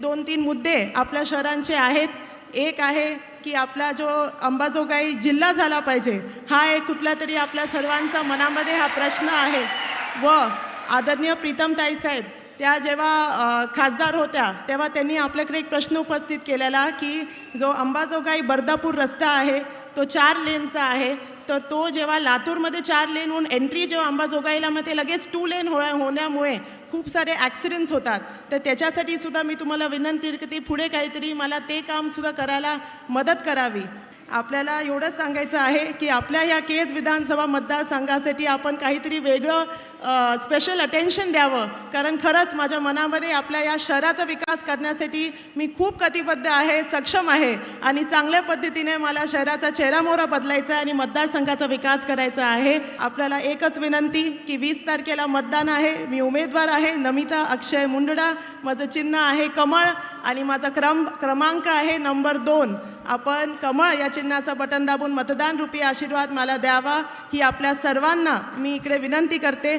2-3 मुद्दे आपल्या शहरांचे आहेत. एक आहे की आपला जो अंबाजोगाई जिल्हा झाला पाहिजे, हा एक कुठला तरी आपल्या सर्वांचा मनामध्ये हा प्रश्न आहे. व आदरणीय प्रीतमताई साहेब त्या जेव्हा खासदार होत्या तेव्हा त्यांनी आपल्याकडे एक प्रश्न उपस्थित केलेला की जो अंबाजोगाई बर्दापूर रस्ता आहे तो 4 लेनचा आहे. तर तो जेव्हा लातूरमध्ये 4 लेनहून एंट्री जेव्हा अंबाजोगाईला मग ते लगेच 2 लेन होण्यामुळे खूप सारे ॲक्सिडेंट्स होतात. तर त्याच्यासाठी सुद्धा मी तुम्हाला विनंती करते पुढे काहीतरी मला ते कामसुद्धा करायला मदत करावी. आपल्याला एवढंच सांगायचं आहे की आपल्या या केज विधानसभा मतदारसंघासाठी आपण काहीतरी वेगळं स्पेशल अटेन्शन द्यावं. कारण खरंच माझ्या मनामध्ये आपल्या या शहराचा विकास करण्यासाठी मी खूप कटिबद्ध आहे, सक्षम आहे आणि चांगल्या पद्धतीने मला शहराचा चेहरामोहरा बदलायचा आहे आणि मतदारसंघाचा विकास करायचा आहे. आपल्याला एकच विनंती की 20 तारखेला मतदान आहे. मी उमेदवार आहे नमिता अक्षय मुंडडा. माझं चिन्ह आहे कमळ आणि माझा क्रमांक आहे नंबर 2. आपण कमळ या चिन्हाचं बटन दाबून मतदान रूपी आशीर्वाद मला द्यावा ही आपल्या सर्वांना मी इकडे विनंती करते.